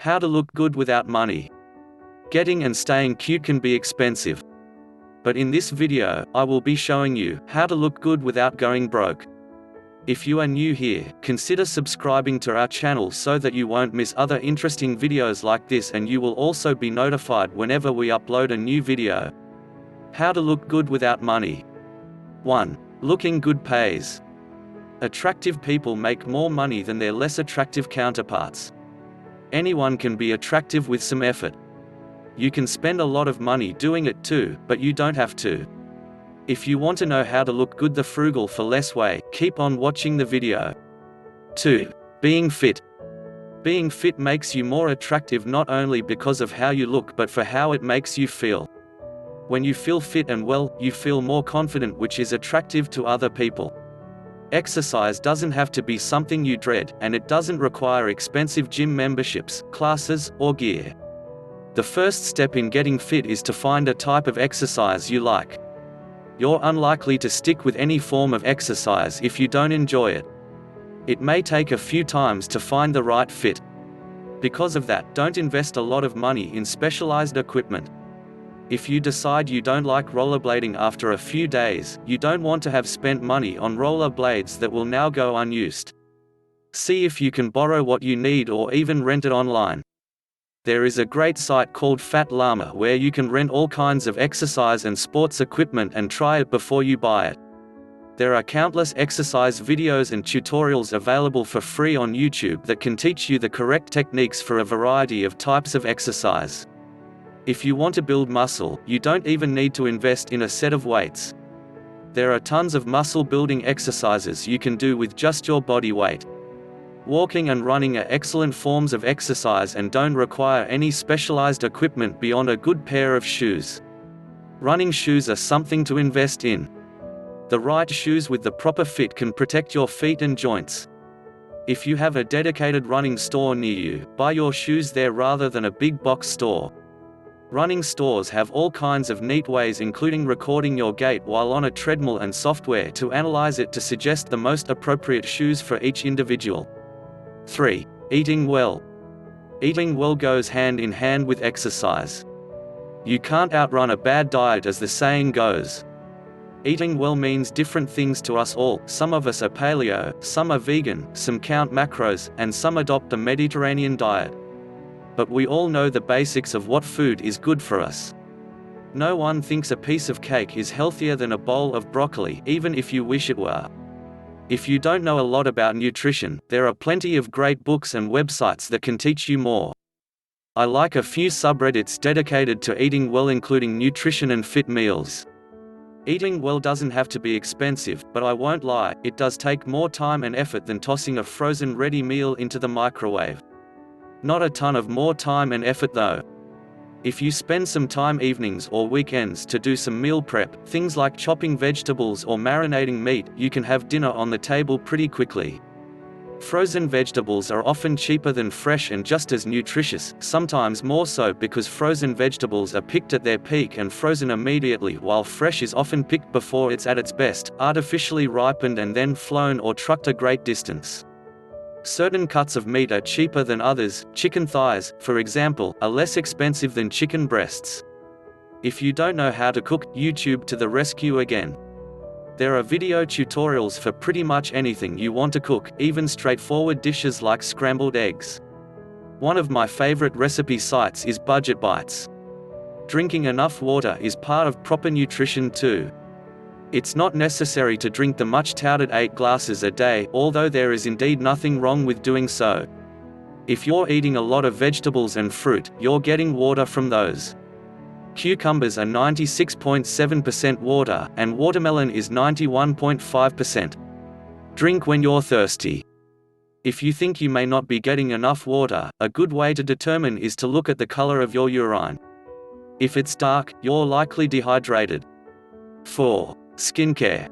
How to look good without money. Getting and staying cute can be expensive. But in this video, I will be showing you how to look good without going broke. If you are new here, consider subscribing to our channel so that you won't miss other interesting videos like this, and you will also be notified whenever we upload a new video. How to look good without money. 1. Looking good pays. Attractive people make more money than their less attractive counterparts. Anyone can be attractive with some effort. You can spend a lot of money doing it too, but you don't have to. If you want to know how to look good the frugal for less way, keep on watching the video. 2. Being fit. Being fit makes you more attractive not only because of how you look but for how it makes you feel. When you feel fit and well, you feel more confident, which is attractive to other people. Exercise doesn't have to be something you dread, and it doesn't require expensive gym memberships, classes, or gear. The first step in getting fit is to find a type of exercise you like. You're unlikely to stick with any form of exercise if you don't enjoy it. It may take a few times to find the right fit. Because of that, don't invest a lot of money in specialized equipment. If you decide you don't like rollerblading after a few days, you don't want to have spent money on roller blades that will now go unused. See if you can borrow what you need or even rent it online. There is a great site called Fat Llama where you can rent all kinds of exercise and sports equipment and try it before you buy it. There are countless exercise videos and tutorials available for free on YouTube that can teach you the correct techniques for a variety of types of exercise. If you want to build muscle, you don't even need to invest in a set of weights. There are tons of muscle building exercises you can do with just your body weight. Walking and running are excellent forms of exercise and don't require any specialized equipment beyond a good pair of shoes. Running shoes are something to invest in. The right shoes with the proper fit can protect your feet and joints. If you have a dedicated running store near you, buy your shoes there rather than a big box store. Running stores have all kinds of neat ways, including recording your gait while on a treadmill and software to analyze it to suggest the most appropriate shoes for each individual. 3. Eating well. Eating well goes hand in hand with exercise. You can't outrun a bad diet, as the saying goes. Eating well means different things to us all. Some of us are paleo, some are vegan, some count macros, and some adopt a Mediterranean diet. But we all know the basics of what food is good for us. No one thinks a piece of cake is healthier than a bowl of broccoli, even if you wish it were. If you don't know a lot about nutrition, there are plenty of great books and websites that can teach you more. I like a few subreddits dedicated to eating well, including Nutrition and Fit Meals. Eating well doesn't have to be expensive, but I won't lie, it does take more time and effort than tossing a frozen ready meal into the microwave. Not a ton of more time and effort though. If you spend some time evenings or weekends to do some meal prep, things like chopping vegetables or marinating meat, you can have dinner on the table pretty quickly. Frozen vegetables are often cheaper than fresh and just as nutritious, sometimes more so because frozen vegetables are picked at their peak and frozen immediately, while fresh is often picked before it's at its best, artificially ripened and then flown or trucked a great distance. Certain cuts of meat are cheaper than others. Chicken thighs, for example, are less expensive than chicken breasts. If you don't know how to cook, YouTube to the rescue again. There are video tutorials for pretty much anything you want to cook, even straightforward dishes like scrambled eggs. One of my favorite recipe sites is Budget Bites. Drinking enough water is part of proper nutrition too. It's not necessary to drink the much touted 8 glasses a day, although there is indeed nothing wrong with doing so. If you're eating a lot of vegetables and fruit, you're getting water from those. Cucumbers are 96.7% water, and watermelon is 91.5%. Drink when you're thirsty. If you think you may not be getting enough water, a good way to determine is to look at the color of your urine. If it's dark, you're likely dehydrated. 4. Skincare.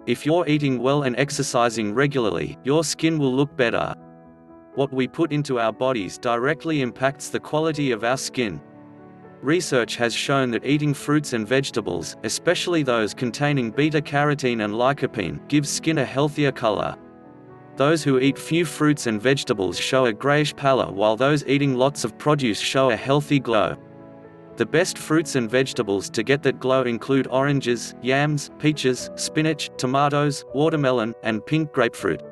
If you're eating well and exercising regularly, your skin will look better. What we put into our bodies directly impacts the quality of our skin. Research has shown that eating fruits and vegetables, especially those containing beta-carotene and lycopene, gives skin a healthier color. Those who eat few fruits and vegetables show a grayish pallor, while those eating lots of produce show a healthy glow. The best fruits and vegetables to get that glow include oranges, yams, peaches, spinach, tomatoes, watermelon, and pink grapefruit.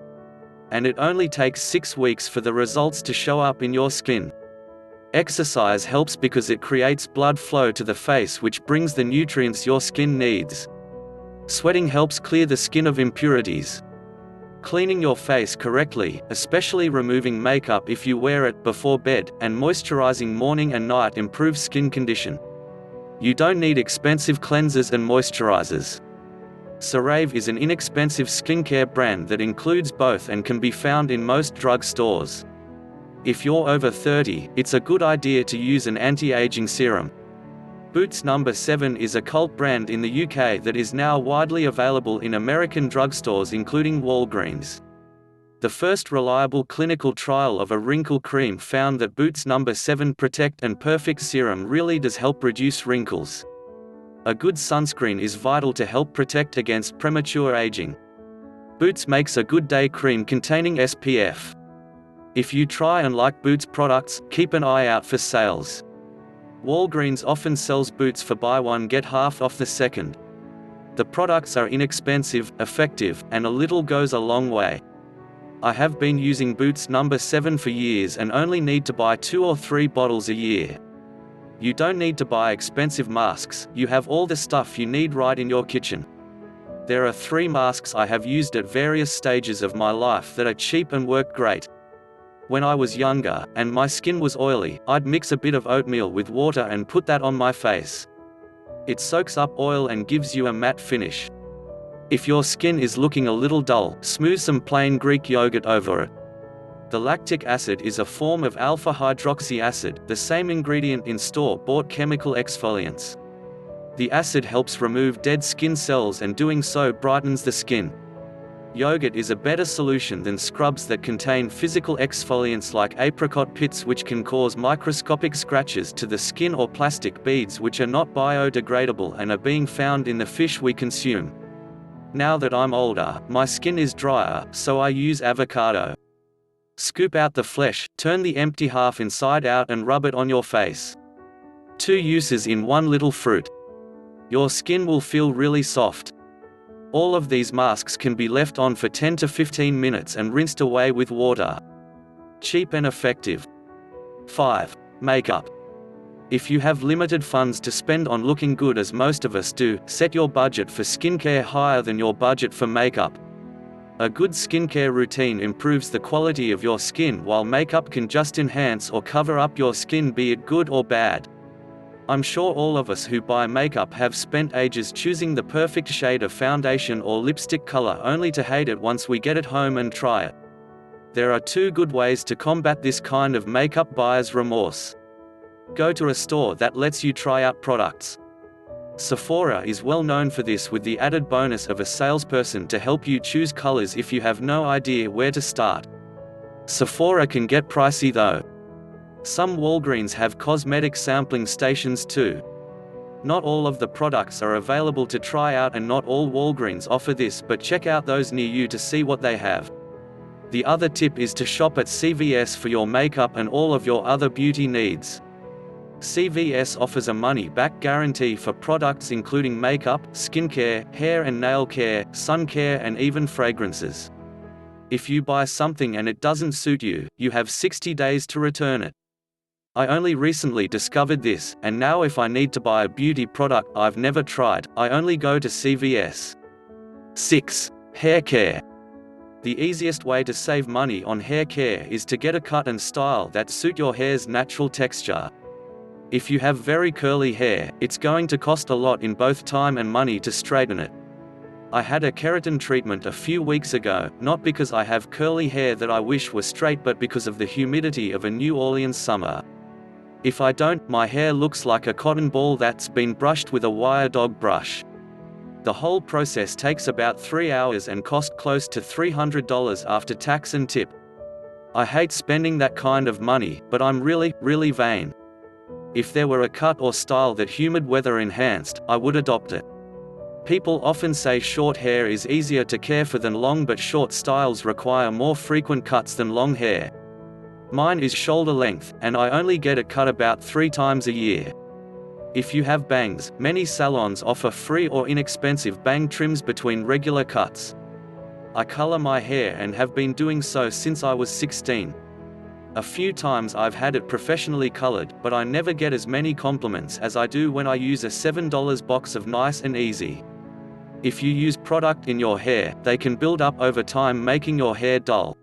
And it only takes 6 weeks for the results to show up in your skin. Exercise helps because it creates blood flow to the face, which brings the nutrients your skin needs. Sweating helps clear the skin of impurities. Cleaning your face correctly, especially removing makeup if you wear it before bed, and moisturizing morning and night improves skin condition. You don't need expensive cleansers and moisturizers. CeraVe is an inexpensive skincare brand that includes both and can be found in most drug stores. If you're over 30, it's a good idea to use an anti-aging serum. Boots No. 7 is a cult brand in the UK that is now widely available in American drugstores including Walgreens. The first reliable clinical trial of a wrinkle cream found that Boots No. 7 Protect and Perfect Serum really does help reduce wrinkles. A good sunscreen is vital to help protect against premature aging. Boots makes a good day cream containing SPF. If you try and like Boots products, keep an eye out for sales. Walgreens often sells Boots for buy one get half off the second. The products are inexpensive, effective, and a little goes a long way. I have been using Boots No. 7 for years and only need to buy 2 or 3 bottles a year. You don't need to buy expensive masks, you have all the stuff you need right in your kitchen. There are 3 masks I have used at various stages of my life that are cheap and work great. When I was younger, and my skin was oily, I'd mix a bit of oatmeal with water and put that on my face. It soaks up oil and gives you a matte finish. If your skin is looking a little dull, smooth some plain Greek yogurt over it. The lactic acid is a form of alpha-hydroxy acid, the same ingredient in store-bought chemical exfoliants. The acid helps remove dead skin cells and doing so brightens the skin. Yogurt is a better solution than scrubs that contain physical exfoliants like apricot pits, which can cause microscopic scratches to the skin, or plastic beads which are not biodegradable and are being found in the fish we consume. Now that I'm older, my skin is drier, so I use avocado. Scoop out the flesh, turn the empty half inside out and rub it on your face. 2 uses in 1 little fruit. Your skin will feel really soft. All of these masks can be left on for 10 to 15 minutes and rinsed away with water. Cheap and effective. 5. Makeup. If you have limited funds to spend on looking good, as most of us do, set your budget for skincare higher than your budget for makeup. A good skincare routine improves the quality of your skin, while makeup can just enhance or cover up your skin, be it good or bad. I'm sure all of us who buy makeup have spent ages choosing the perfect shade of foundation or lipstick color only to hate it once we get it home and try it. There are 2 good ways to combat this kind of makeup buyer's remorse. Go to a store that lets you try out products. Sephora is well known for this, with the added bonus of a salesperson to help you choose colors if you have no idea where to start. Sephora can get pricey though. Some Walgreens have cosmetic sampling stations too. Not all of the products are available to try out, and not all Walgreens offer this, but check out those near you to see what they have. The other tip is to shop at CVS for your makeup and all of your other beauty needs. CVS offers a money-back guarantee for products including makeup, skincare, hair and nail care, sun care, and even fragrances. If you buy something and it doesn't suit you, you have 60 days to return it. I only recently discovered this, and now if I need to buy a beauty product I've never tried, I only go to CVS. 6. Hair care. The easiest way to save money on hair care is to get a cut and style that suit your hair's natural texture. If you have very curly hair, it's going to cost a lot in both time and money to straighten it. I had a keratin treatment a few weeks ago, not because I have curly hair that I wish were straight, but because of the humidity of a New Orleans summer. If I don't, my hair looks like a cotton ball that's been brushed with a wire dog brush. The whole process takes about 3 hours and cost close to $300 after tax and tip. I hate spending that kind of money, but I'm really vain. If there were a cut or style that humid weather enhanced, I would adopt it. People often say short hair is easier to care for than long, but short styles require more frequent cuts than long hair. Mine is shoulder length, and I only get it cut about 3 times a year. If you have bangs, many salons offer free or inexpensive bang trims between regular cuts. I color my hair and have been doing so since I was 16. A few times I've had it professionally colored, but I never get as many compliments as I do when I use a $7 box of Nice and Easy. If you use product in your hair, they can build up over time, making your hair dull.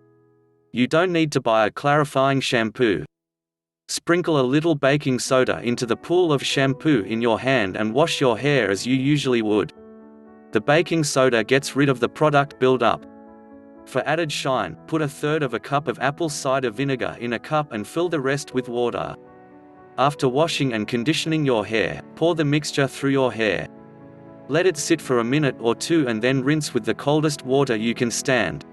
You don't need to buy a clarifying shampoo. Sprinkle a little baking soda into the pool of shampoo in your hand and wash your hair as you usually would. The baking soda gets rid of the product buildup. For added shine, put 1/3 of a cup of apple cider vinegar in a cup and fill the rest with water. After washing and conditioning your hair, pour the mixture through your hair. Let it sit for a minute or two and then rinse with the coldest water you can stand.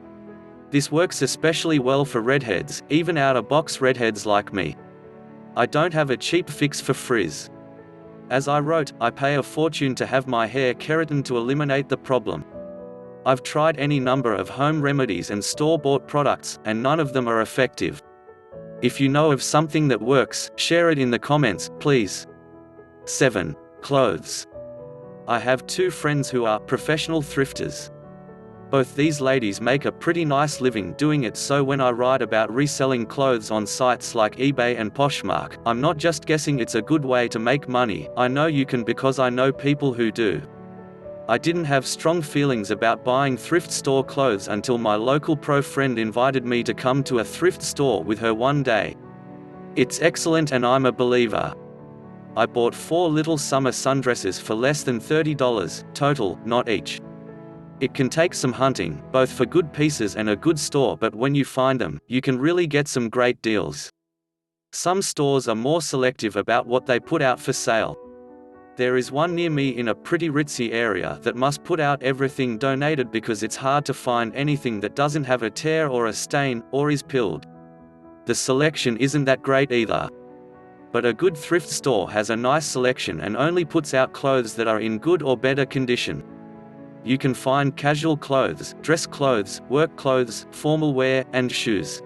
This works especially well for redheads, even out-of-box redheads like me. I don't have a cheap fix for frizz. As I wrote, I pay a fortune to have my hair keratin to eliminate the problem. I've tried any number of home remedies and store-bought products, and none of them are effective. If you know of something that works, share it in the comments, please. 7. Clothes. I have 2 friends who are professional thrifters. Both these ladies make a pretty nice living doing it, so when I write about reselling clothes on sites like eBay and Poshmark, I'm not just guessing it's a good way to make money. I know you can, because I know people who do. I didn't have strong feelings about buying thrift store clothes until my local pro friend invited me to come to a thrift store with her one day. It's excellent and I'm a believer. I bought 4 little summer sundresses for less than $30 total, not each. It can take some hunting, both for good pieces and a good store, but when you find them, you can really get some great deals. Some stores are more selective about what they put out for sale. There is one near me in a pretty ritzy area that must put out everything donated because it's hard to find anything that doesn't have a tear or a stain, or is pilled. The selection isn't that great either. But a good thrift store has a nice selection and only puts out clothes that are in good or better condition. You can find casual clothes, dress clothes, work clothes, formal wear, and shoes.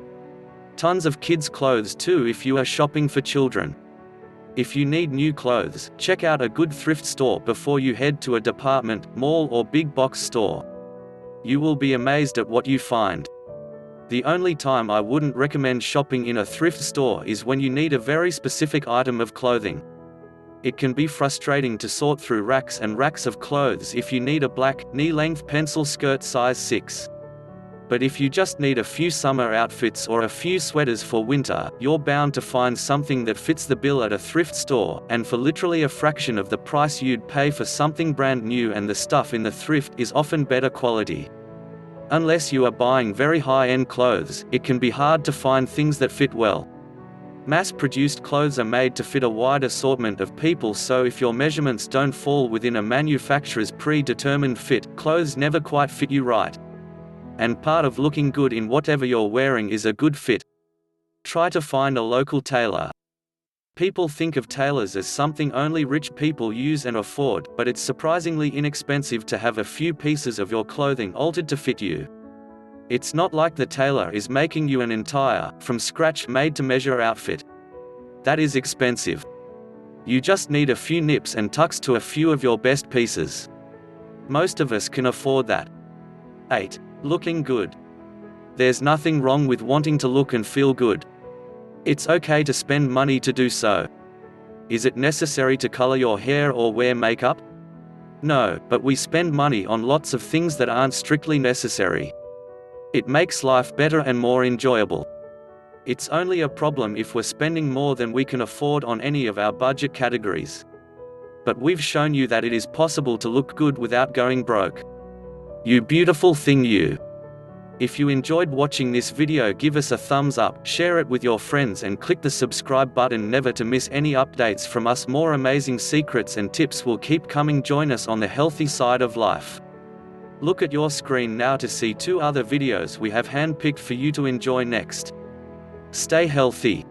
Tons of kids' clothes too if you are shopping for children. If you need new clothes, check out a good thrift store before you head to a department, mall or big box store. You will be amazed at what you find. The only time I wouldn't recommend shopping in a thrift store is when you need a very specific item of clothing. It can be frustrating to sort through racks and racks of clothes if you need a black, knee-length pencil skirt size 6. But if you just need a few summer outfits or a few sweaters for winter, you're bound to find something that fits the bill at a thrift store, and for literally a fraction of the price you'd pay for something brand new, and the stuff in the thrift is often better quality. Unless you are buying very high-end clothes, it can be hard to find things that fit well. Mass-produced clothes are made to fit a wide assortment of people, so if your measurements don't fall within a manufacturer's pre-determined fit, clothes never quite fit you right. And part of looking good in whatever you're wearing is a good fit. Try to find a local tailor. People think of tailors as something only rich people use and afford, but it's surprisingly inexpensive to have a few pieces of your clothing altered to fit you. It's not like the tailor is making you an entire, from scratch made-to-measure outfit. That is expensive. You just need a few nips and tucks to a few of your best pieces. Most of us can afford that. 8. Looking good. There's nothing wrong with wanting to look and feel good. It's okay to spend money to do so. Is it necessary to color your hair or wear makeup? No, but we spend money on lots of things that aren't strictly necessary. It makes life better and more enjoyable. It's only a problem if we're spending more than we can afford on any of our budget categories. But we've shown you that it is possible to look good without going broke. You beautiful thing, you. If you enjoyed watching this video, give us a thumbs up, share it with your friends, and click the subscribe button never to miss any updates from us. More amazing secrets and tips will keep coming. Join us on the healthy side of life. Look at your screen now to see 2 other videos we have handpicked for you to enjoy next. Stay healthy.